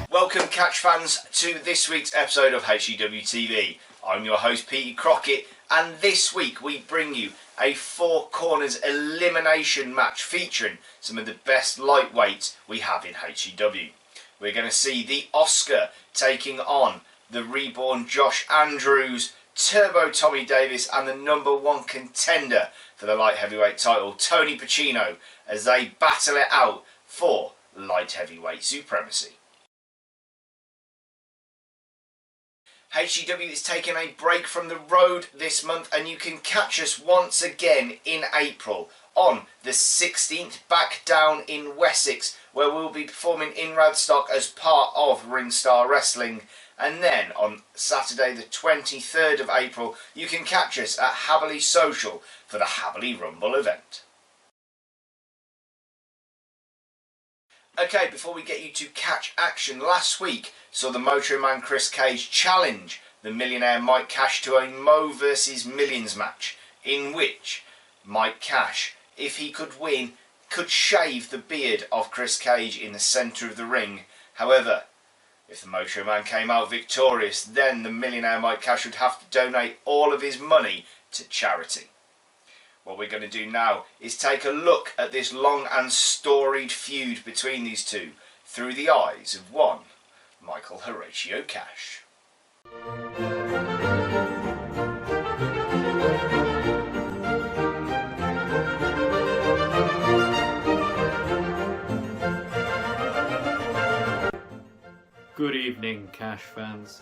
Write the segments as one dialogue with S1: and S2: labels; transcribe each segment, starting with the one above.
S1: Welcome Catch fans to this week's episode of HEW TV. I'm your host Petey Crockett, and this week we bring you a Four Corners elimination match featuring some of the best lightweights we have in HEW. We're going to see the Oscar taking on the Reborn Josh Andrews, Turbo Tommy Davis and the #1 contender for the light heavyweight title, Tony Pacino, as they battle it out for light heavyweight supremacy. HEW is taking a break from the road this month, and you can catch us once again in April on the 16th back down in Wessex, where we'll be performing in Radstock as part of Ringstar Wrestling. And then on Saturday the 23rd of April you can catch us at Haverley Social for the Haverley Rumble event. Okay, before we get you to catch action, last week saw the Motor Man Chris Cage challenge the millionaire Mike Kash to a Mo vs Millions match, in which Mike Kash, if he could win, could shave the beard of Chris Cage in the centre of the ring. However, if the Motor Man came out victorious, then the millionaire Mike Kash would have to donate all of his money to charity. What we're going to do now is take a look at this long and storied feud between these two through the eyes of one Michael Horatio Cash.
S2: Good evening, Cash fans.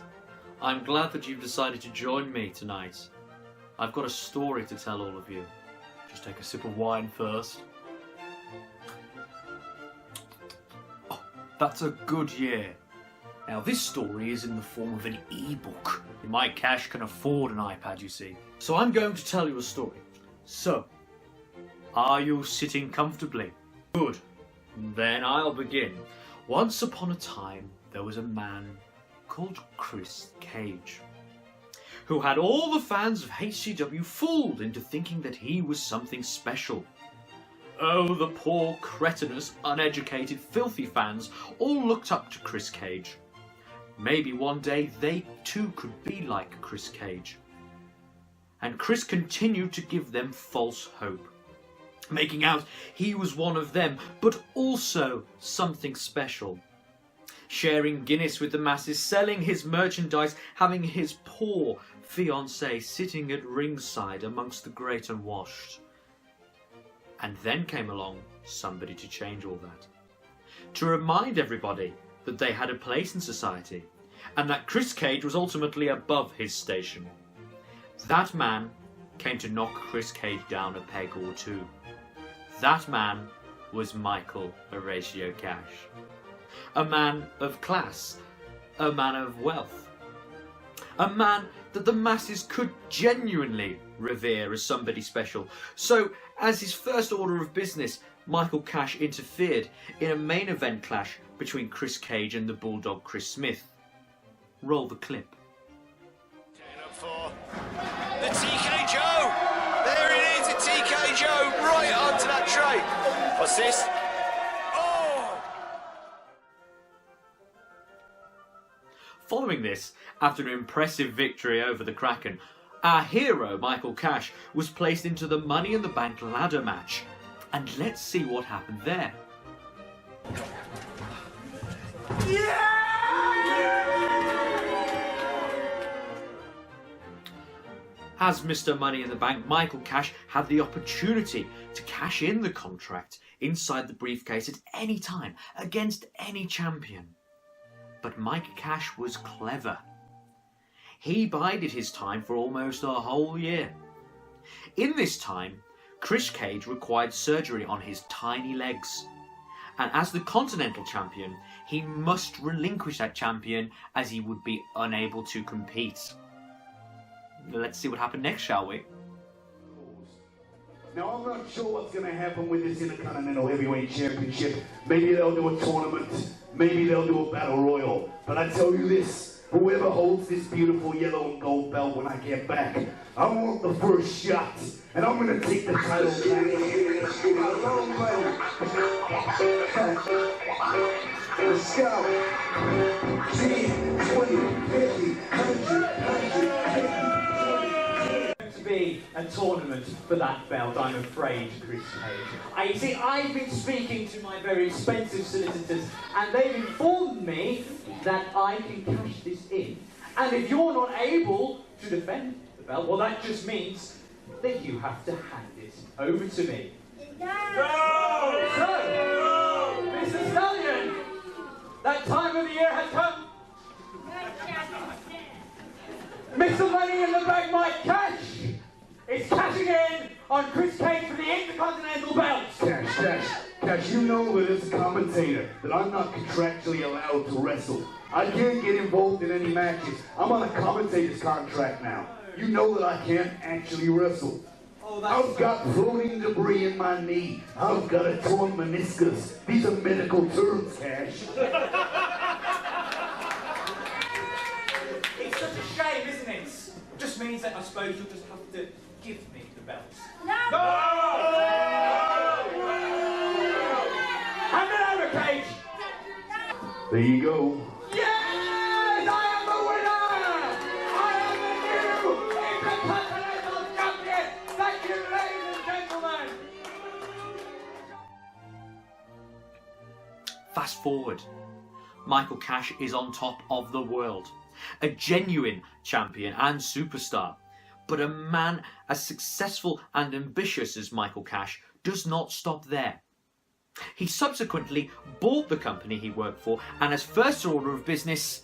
S2: I'm glad that you've decided to join me tonight. I've got a story to tell all of you. Just take a sip of wine first. Oh, that's a good year. Now this story is in the form of an e-book. Mike Kash can afford an iPad, you see. So I'm going to tell you a story. So, are you sitting comfortably? Good. Then I'll begin. Once upon a time, there was a man called Chris Cage, who had all the fans of HCW fooled into thinking that he was something special. Oh, the poor, cretinous, uneducated, filthy fans all looked up to Chris Cage. Maybe one day they too could be like Chris Cage. And Chris continued to give them false hope, making out he was one of them, but also something special. Sharing Guinness with the masses, selling his merchandise, having his poor fiancée sitting at ringside amongst the great and washed. And then came along somebody to change all that. To remind everybody that they had a place in society, and that Chris Cage was ultimately above his station. That man came to knock Chris Cage down a peg or two. That man was Michael Horatio Cash. A man of class, a man of wealth, a man that the masses could genuinely revere as somebody special. So, as his first order of business, Michael Kash interfered in a main event clash between Chris Cage and the Bulldog Chris Smith. Roll the clip.
S3: Up for the TK Joe! There it is, a TK Joe right onto that tray. What's this?
S2: Following this, after an impressive victory over the Kraken, our hero, Michael Kash, was placed into the Money in the Bank ladder match. And let's see what happened there. As Mr. Money in the Bank, Michael Kash had the opportunity to cash in the contract inside the briefcase at any time against any champion. But Mike Kash was clever. He bided his time for almost a whole year. In this time, Chris Cage required surgery on his tiny legs. And as the Continental Champion, he must relinquish that champion as he would be unable to compete. Let's see what happened next, shall we?
S4: Now, I'm not sure what's going to happen with this Intercontinental Heavyweight Championship. Maybe they'll do a tournament. Maybe they'll do a battle royal. But I tell you this, whoever holds this beautiful yellow and gold belt when I get back, I want the first shot. And I'm going to take the title back. Let's go. 10, 20, 50, 100.
S5: To be a tournament for that belt, I'm afraid, Chris Cage. You see, I've been speaking to my very expensive solicitors, and they've informed me that I can cash this in. And if you're not able to defend the belt, well, that just means that you have to hand it over to me. No! So, Mr. Stallion, that time of the year has come. Mr. Money in the Bank, Mike Kash, is cashing in on Chris Cage for the Intercontinental belt.
S4: Cash, you know that as a commentator that I'm not contractually allowed to wrestle. I can't get involved in any matches. I'm on a commentator's contract now. You know that I can't actually wrestle. I've got floating debris in my knee. I've got a torn meniscus. These are medical terms, Cash.
S5: It's such a shame, isn't it? It just means that I suppose you'll just have to give me the belt. No! Hand it over, Cage!
S4: There you go.
S5: Yes! I am the winner! I am the new Intercontinental Champion! Thank you, ladies and gentlemen!
S2: Fast forward. Michael Kash is on top of the world. A genuine champion and superstar. But a man as successful and ambitious as Michael Kash does not stop there. He subsequently bought the company he worked for, and as first order of business,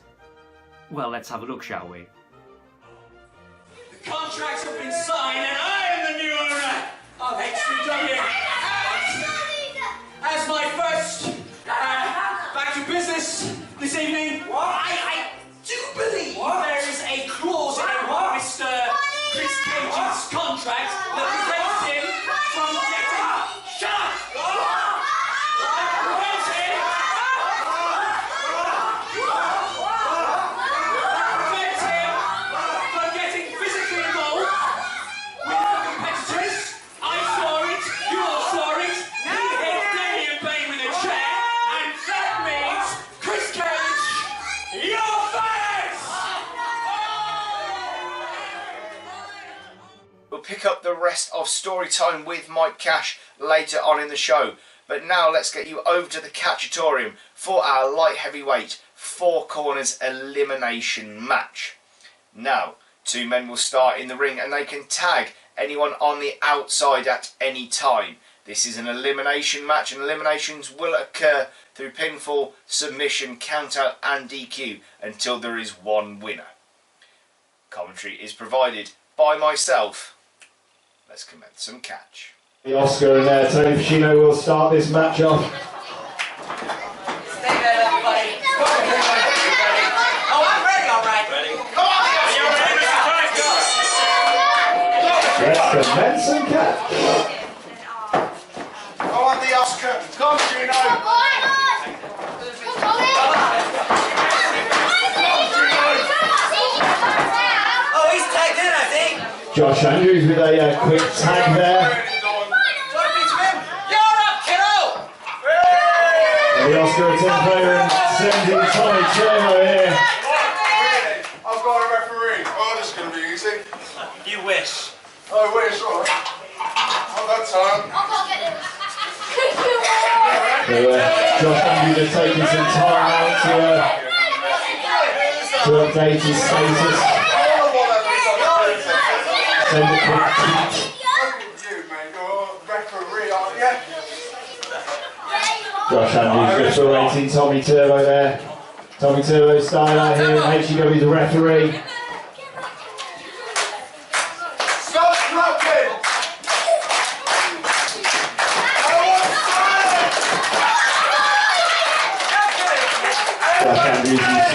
S2: well, let's have a look, shall we?
S6: The contracts have been signed, and I am the new owner of XPW. As my first back to business this evening, I do believe there is a clause in Mr. Chris Cage's contract that prevents him from getting shot. Prevents him from getting physically involved with the competitors. I saw it, you all saw it. He hit Damian Bain with a chair, and that means Chris Cage, you're fired!
S1: We'll pick up the rest of story time with Mike Kash later on in the show. But now let's get you over to the Catchatorium for our light heavyweight 4 corners elimination match. Now, 2 men will start in the ring and they can tag anyone on the outside at any time. This is an elimination match, and eliminations will occur through pinfall, submission, countout and DQ until there is one winner. Commentary is provided by myself. Let's commence some catch.
S7: The Oscar and Tony Pacino will start this match off.
S6: Stay there, everybody. Oh, I'm ready, all right. Ready? Come on, are you ready, Mr.
S7: Let's commence some catch.
S1: Go on, the Oscar. Come, Gino.
S6: Oh, he's tagged in, I think.
S7: Josh Andrews with a quick tag there. And the Oscar return player and sending Tony Pacino here.
S8: I've got a referee. Oh, this is going to be easy.
S6: You wish.
S8: I wish, all right. I've got time.
S7: So, Josh Andrews are taking some time out to update his status. Send it quick.
S8: Look at you, mate. You're a referee, aren't you?
S7: Josh Andrews just berating Tommy Turbo there. Tommy Turbo style out here, and HEW's the referee.
S8: Stop smoking!
S7: Josh Andrews used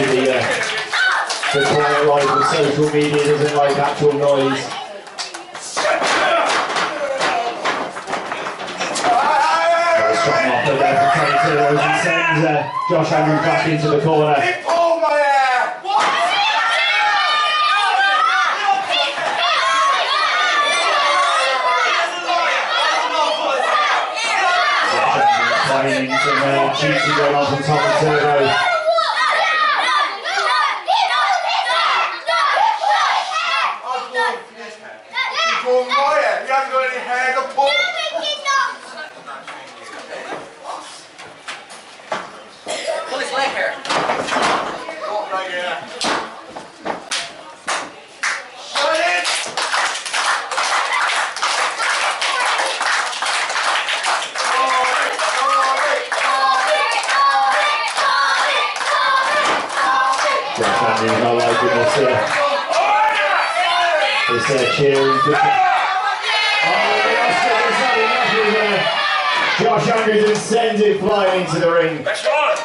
S7: to the quiet life of social media, doesn't like actual noise. Strong offer there for Tony Pacino as he sends Josh Andrews back into the corner.
S8: He pulled my hair!
S7: Finding some cheating going on from Tony Pacino.
S8: He pulled my hair. You haven't got any hair to pull.
S6: Pull his leg here.
S8: What leg hair? Shut it!
S7: Josh Andrews not liking this cheering. Josh Andrews and sends it flying into the ring.
S8: That's right.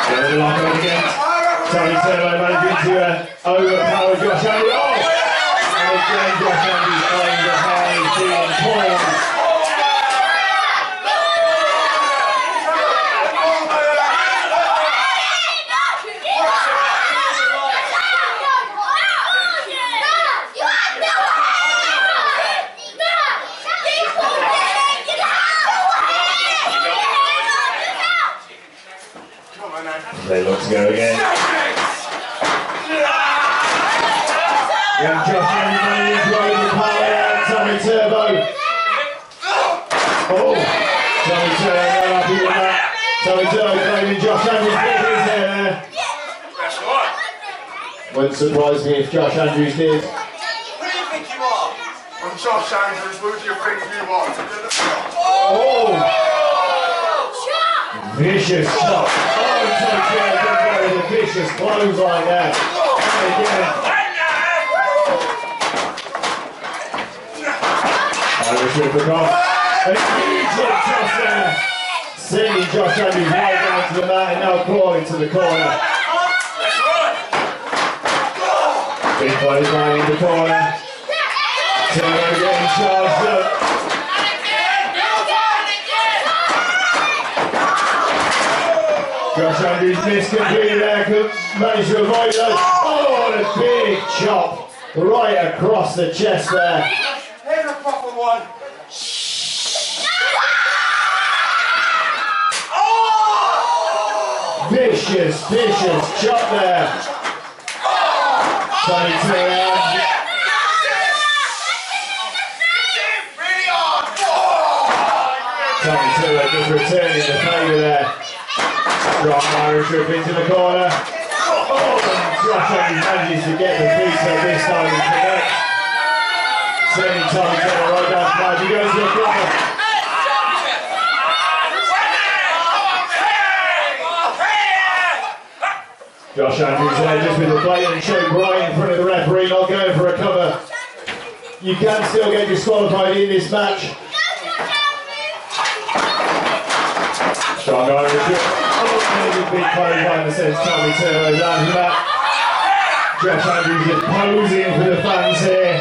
S7: There's a lock on again. Tony Turbo managing to overpower Josh Andrews. Oh! And again Josh Andrews playing behind, being coiled. They look to go again. Young Josh Andrews managing to overpower Tommy Turbo. Oh! Tommy Turbo happy with that. Tommy Turbo claiming Josh Andrews business there.
S8: That's right.
S7: Wouldn't surprise me if Josh Andrews did.
S8: Who do you think you are? I'm Josh Andrews. Who do you think you are?
S7: Oh! Vicious shot. Oh, Tommy Turbo with a vicious clothesline there. Again. Irish Rippercroft. A huge leg toss there. Sending Josh Andrews right down to the mat and now crawling to the corner. Big clothesline in the corner. Turbo getting charged up. Josh Andrews missed completely there, managed to avoid those. Oh, what a big chop right across the chest there.
S8: Here's a proper one.
S7: Vicious, vicious chop there. Tony Turbo. Tony Turbo just returning the favour there. Strong Irish Rip into the corner. Oh, and Josh Andrews manages to get the beat up this time and connect. Sending Tony Turbo right down to five. He goes to the corner. Josh Andrews there just with a blatant choke right in front of the referee, not going for a cover. You can still get disqualified in this match. Strong Irish Rip. Oh, big clothesline that sends Tommy Turbo down to that. Josh Andrews is posing for the fans here.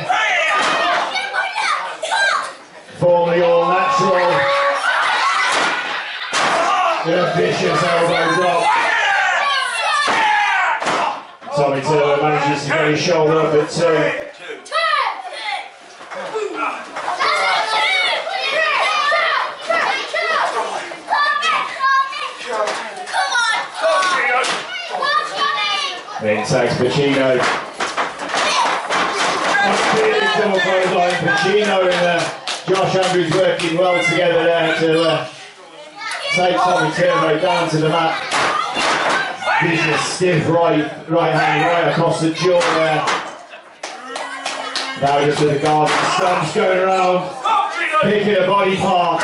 S7: Formerly all natural. With a vicious elbow drop. Tommy Turbo manages to get his shoulder up at two. Then tags Pacino. Big double clothesline. Pacino and Josh Andrews working well together there to take Tommy Turbo down to the mat. Vicious, stiff right hand right across the jaw there. Now just with the guard and stumps going around, picking a body part.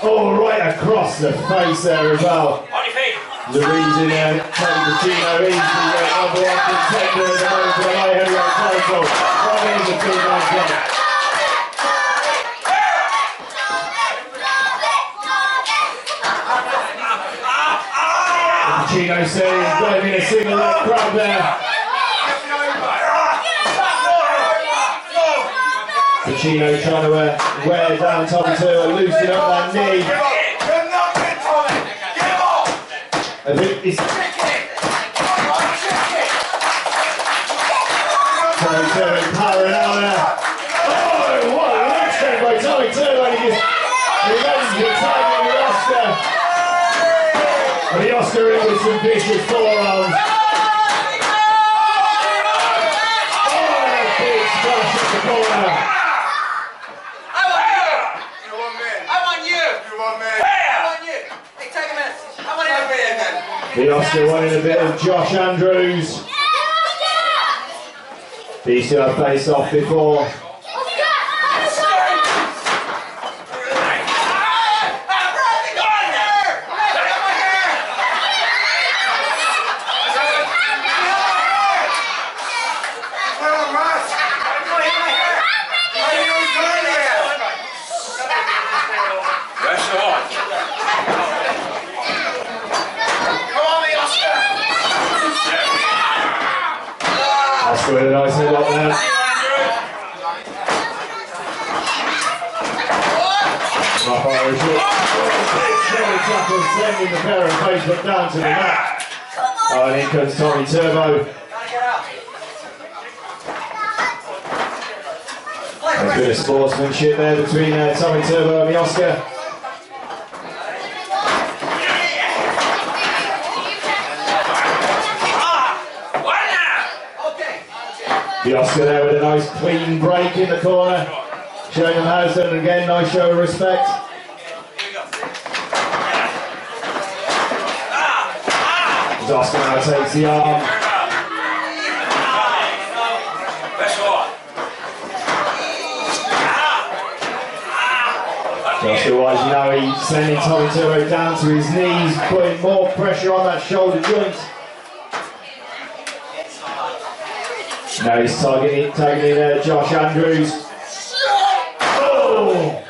S7: Oh, right across the face there as well. Louise in there, Tony Pacino is the number one contender at the moment for the light heavyweight title. Right in the 2-9 club. Pacino said he's got him in a single leg grab there. Pacino trying to wear down Tommy Turbo, loosen up that knee. I think he's Tommy Turbo powering out there. Oh, what a leg strike by Tommy Turbo, and he manages to tag in the Oscar. And the Oscar in with some vicious forearms. Oh, a big splash at the corner. The Oscar wanting a bit of Josh Andrews. These two have faced off before. Oscar with a nice head up there. Rough Irish hook. Big shoulder tackle sending the pair of Facebook down to the mat. Oh, and in comes Tommy Turbo. A bit of sportsmanship there between Tommy Turbo and the Oscar. The Oscar there with a nice clean break in the corner, showing them how it's done again, nice show of respect. As Oscar now takes the arm. Oscar wise, you know, he's sending Tommy Turbo down to his knees, putting more pressure on that shoulder joint. Now he's tagging in Josh Andrews. Oh!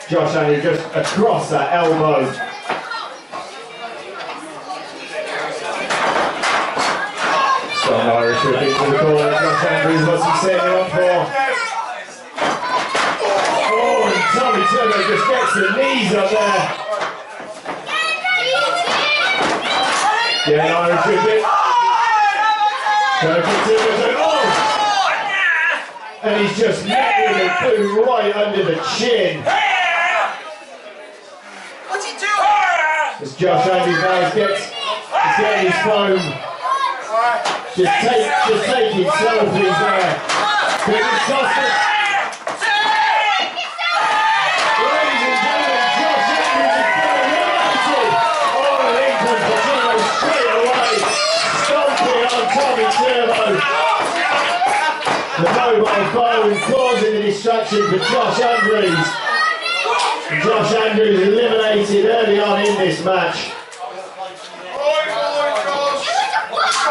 S7: Josh Andrews just across that elbow. Strong Irish whip into the corner. Josh Andrews, what's he setting him up for? Oh, and Tommy Turbo just gets the knees up there. Yeah, Irish whip it. And he's just nailing the boot right under the chin.
S6: What's he doing?
S7: As Josh Andrews now gets his phone. Just taking selfies there. Ladies and gentlemen, Josh Andrews is going eliminated. Oh, Lincoln Pacino straight away, stomping on Tommy Turbo. The mobile phone causing the distraction for Josh Andrews. And Josh Andrews eliminated early on in this match.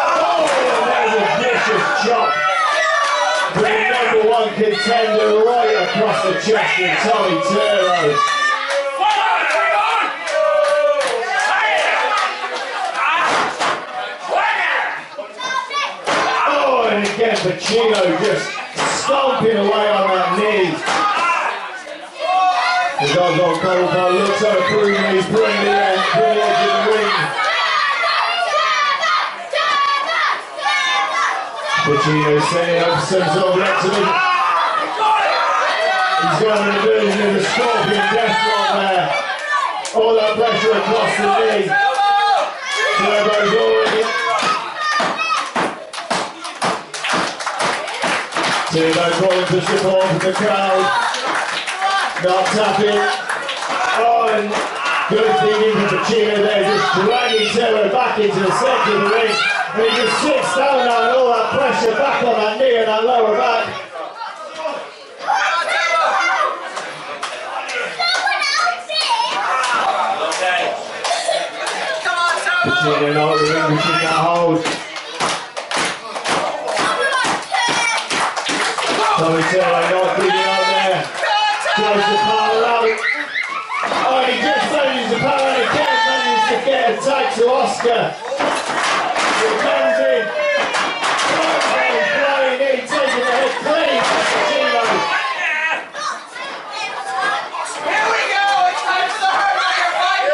S7: Oh, there's a vicious chop for the number one contender right across the chest of Tommy Turbo. Oh, and again Pacino just stomping away on that knee. The Dog Gold looks so approving, he's putting the edge of the ring. Pacino sending up some sort of exhibition. He's got an illusion of a scorpion death drop there. All that pressure across the knee. Turbo's already. Turbo calling for support from the crowd. Not tapping. Oh, and Good feeding from Pacino there, just dragging Turbo back into the centre of the ring. And he just sits down now and all that pressure back on that knee and that lower back. Pacino not relinquishing that hold. Tony Turbo not giving up there. Tries to power out. Oh, he just manages to power out again, manages to get a tag to Oscar. He comes in. Flying in, taking the head clean. Pacino.
S6: Here we go! It's time for the Hurt Locker fight!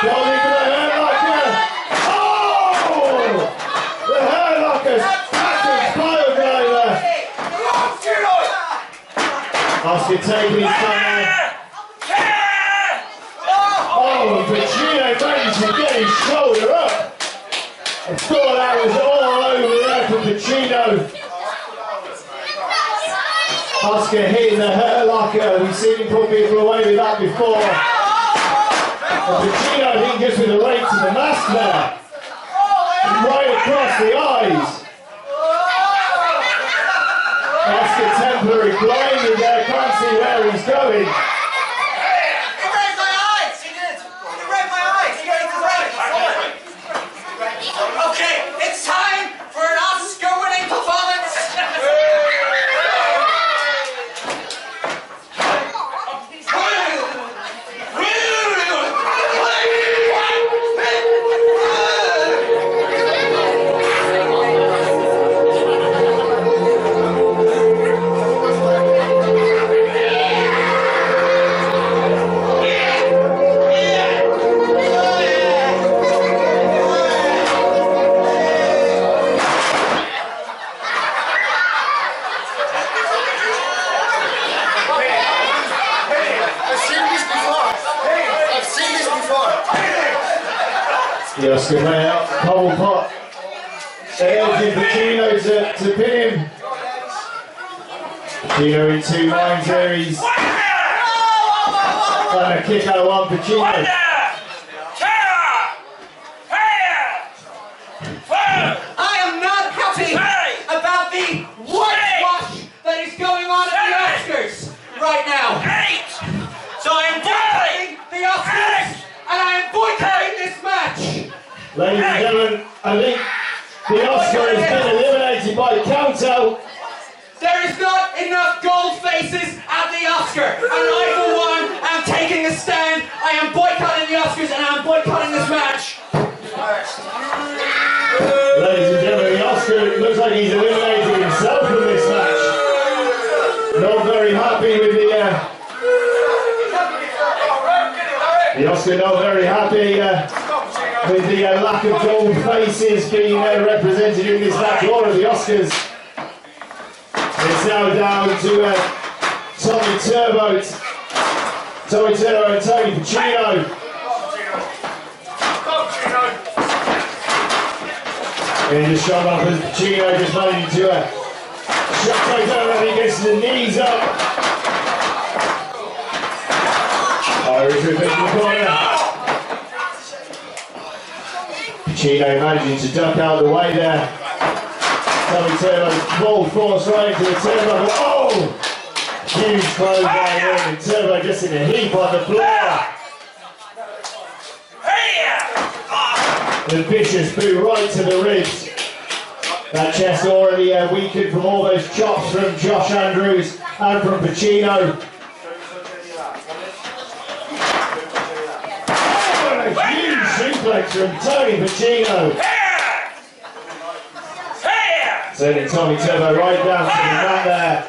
S7: Going for the Hurt Locker. Oh! The Hurt Locker's package pile driver. Oscar taking his time. Oh, Pacino managed to get his shoulder up. I thought that was all over there for Pacino. Oscar hitting the Hurt Locker. We've seen him put people away with that before. And Pacino, I think, just with a right to the mask there. Right across the eyes. Oscar temporarily blinded there, can't see where he's going.
S6: Okay, it's time for an Oscar-winning performance!
S7: The Oscar way out, pole pot. Urging Pacino to pin him. Pacino in two minds there, he's trying to kick out one Pacino.
S6: I am not happy about the whitewash that is going on at the Oscars right now. So I am boycotting the Oscars and I am boycotting this match.
S7: Ladies and gentlemen, I think the Oscar has been eliminated by count-out.
S6: There is not enough gold faces at the Oscar, and I, for one, am taking a stand. I am boycotting the Oscars, and I am boycotting this match.
S7: Ladies and gentlemen, the Oscar looks like he's eliminated himself from this match. Not very happy with the Oscar not very happy with the lack of gold faces being represented in this match or of the Oscars. It's now down to Tony Turbo and Tony Pacino. And just shot off as Pacino just managing to shot Tony Turbo and he gets the knees up. Irish whip into the corner. Pacino managing to duck out of the way there. Tony Turbo full force right into the Turbo. Oh! Huge clothesline in and Turbo just in a heap on the floor. The vicious boot right to the ribs. That chest already weakened from all those chops from Josh Andrews and from Pacino. Oh, a huge suplex from Tony Pacino. Sending Tony Turbo right down to the mat there.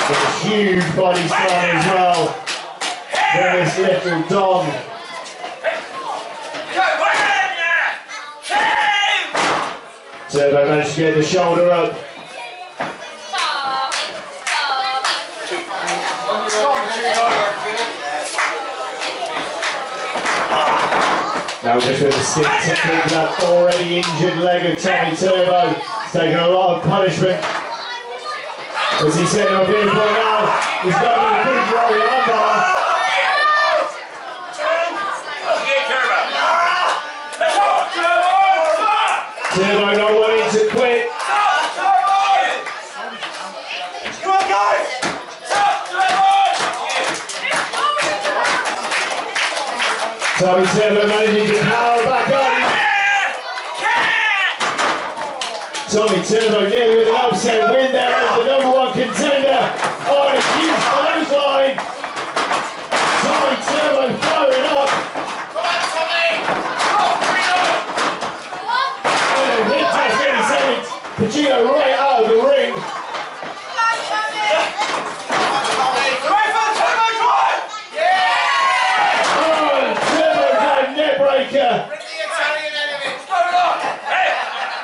S7: With a huge body slam as well. There's little Dom. Turbo managed to get the shoulder up. Now just with the stick tickling that already injured leg of Tony Turbo. He's taken a lot of punishment. As he said up here for now, he's got a big rolling armbar. Turbo not wanting to quit.
S8: Come on, guys!
S7: Tommy Turbo managing to power back on. Tommy Turbo nearly with an upset win there as the #1 contender. Oh, and a huge clothesline. Tommy Turbo firing up.
S8: Come on, Tommy!
S7: And a hit past 87. Pacino right out of the ring. Oh, and Turbo got a neck breaker.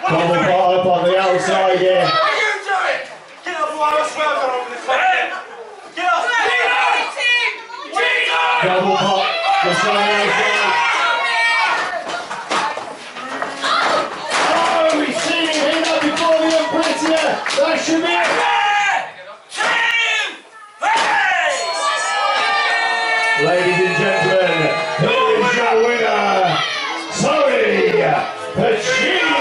S7: Double pot up on the outside here.
S8: What are you doing? Get up, boy. I swear I'm over the top. Get up!
S7: Double pot just on the outside. Oh, we've seen him hit up before the Unprettier. That should be it. Ladies and gentlemen, here is your winner, Tony Pacino.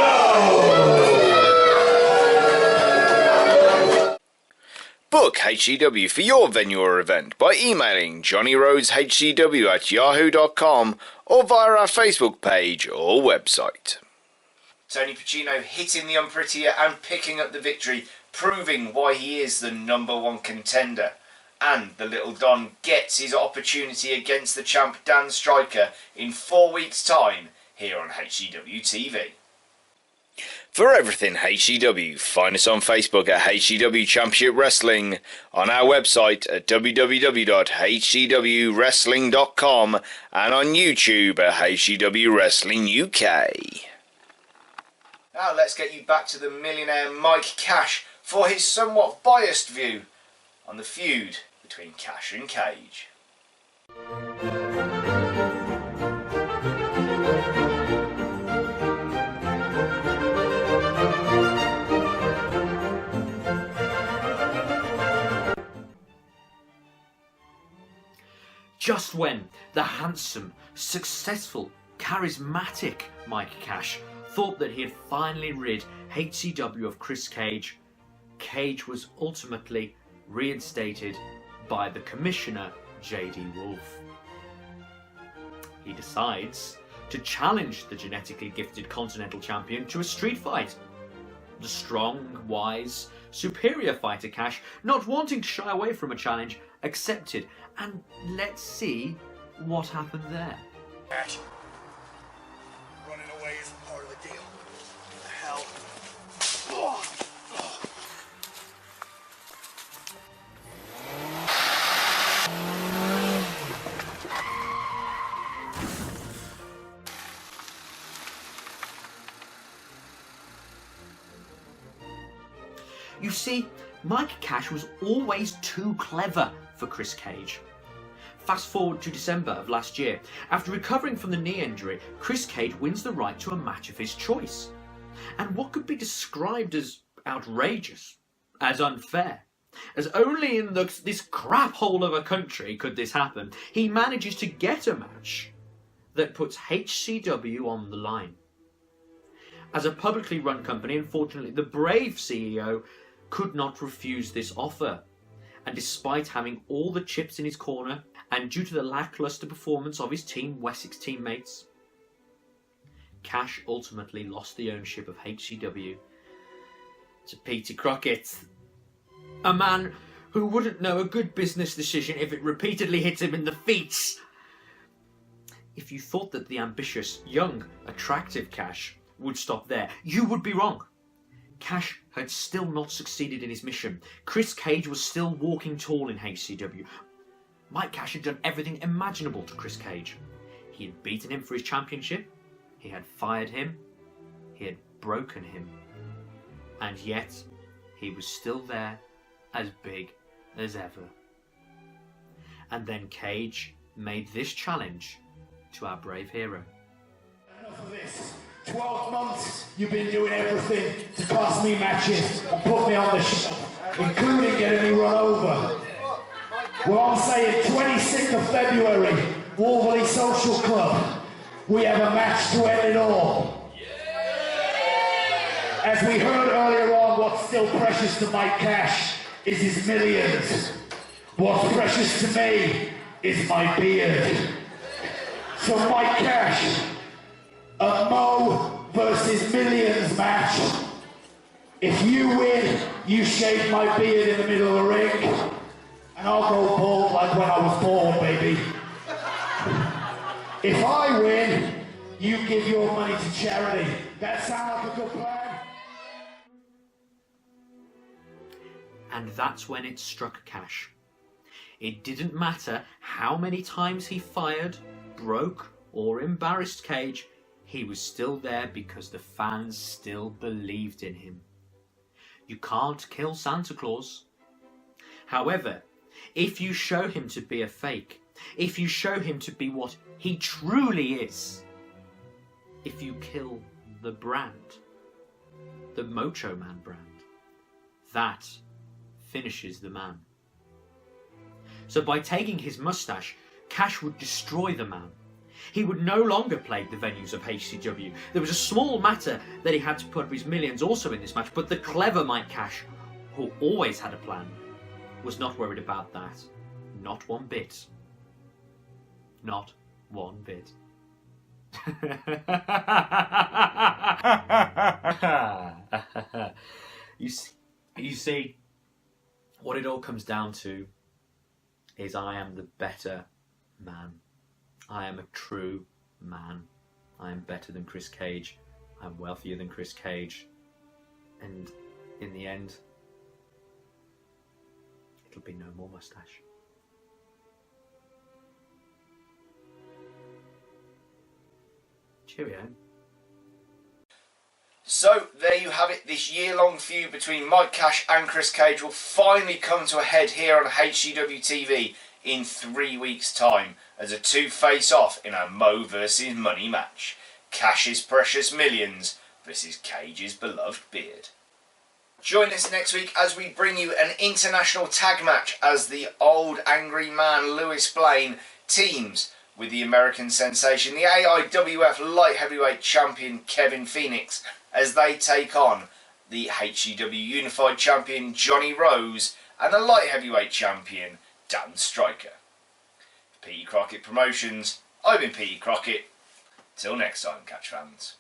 S1: Book HCW for your venue or event by emailing johnnyroadshcw@yahoo.com or via our Facebook page or website. Tony Pacino hitting the Unprettier and picking up the victory, proving why he is the #1 contender. And the little Don gets his opportunity against the champ Dan Stryker in 4 weeks' time here on HCW TV. For everything HCW, find us on Facebook at HCW Championship Wrestling, on our website at www.hcwwrestling.com, and on YouTube at HCW Wrestling UK. Now let's get you back to the millionaire Mike Kash for his somewhat biased view on the feud between Kash and Cage.
S2: Just when the handsome, successful, charismatic Mike Kash thought that he had finally rid HCW of Chris Cage, Cage was ultimately reinstated by the Commissioner, J.D. Wolf. He decides to challenge the genetically gifted Continental Champion to a street fight. The strong, wise, superior fighter Kash, not wanting to shy away from a challenge, accepted, and let's see what happened there.
S8: Cash. Running away isn't part of the deal. What the hell?
S2: You see, Mike Kash was always too clever for Chris Cage. Fast forward to December of last year. After recovering from the knee injury, Chris Cage wins the right to a match of his choice. And what could be described as outrageous, as unfair, as only in this crap hole of a country could this happen, he manages to get a match that puts HCW on the line. As a publicly run company, unfortunately, the brave CEO could not refuse this offer. And despite having all the chips in his corner, and due to the lackluster performance of his Team Wessex teammates, Kash ultimately lost the ownership of HCW to Peter Crockett, a man who wouldn't know a good business decision if it repeatedly hit him in the feet. If you thought that the ambitious, young, attractive Kash would stop there, you would be wrong. Kash had still not succeeded in his mission. Chris Cage was still walking tall in HCW. Mike Kash had done everything imaginable to Chris Cage. He had beaten him for his championship, he had fired him, he had broken him, and yet he was still there, as big as ever. And then Cage made this challenge to our brave hero.
S4: Enough of this. 12 months you've been doing everything to cost me matches and put me on the shelf. including getting me run over. Well, I'm saying 26th of February, Wolverley Social Club. We have a match to end it all. As we heard earlier on, what's still precious to Mike Kash is his millions. What's precious to me is my beard. So Mike Kash, a Mo versus Millions match. If you win, you shave my beard in the middle of the ring, and I'll go bald like when I was born, baby. If I win, you give your money to charity. That sound like a good plan?
S2: And that's when it struck Kash. It didn't matter how many times he fired, broke, or embarrassed Cage, he was still there because the fans still believed in him. You can't kill Santa Claus. However, if you show him to be a fake, if you show him to be what he truly is, if you kill the brand, the Macho Man brand, that finishes the man. So by taking his mustache, Kash would destroy the man. He would no longer plague the venues of HCW. There was a small matter that he had to put up his millions also in this match, but the clever Mike Kash, who always had a plan, was not worried about that. Not one bit. Not one bit. You see, what it all comes down to is I am the better man. I am a true man. I am better than Chris Cage. I'm wealthier than Chris Cage. And in the end, it'll be no more mustache. Cheerio.
S1: So there you have it. This year-long feud between Mike Kash and Chris Cage will finally come to a head here on HCW TV in 3 weeks' time as a two face-off in a Mo versus Money match. Cash's precious millions versus Cage's beloved beard. Join us next week as we bring you an international tag match as the old angry man Lewis Blaine teams with the American sensation, the AIWF Light Heavyweight Champion Kevin Phoenix, as they take on the HCW Unified Champion Johnny Rose and the Light Heavyweight Champion Dan Stryker. For Petey Crockett Promotions, I've been Petey Crockett. Till next time, catch fans.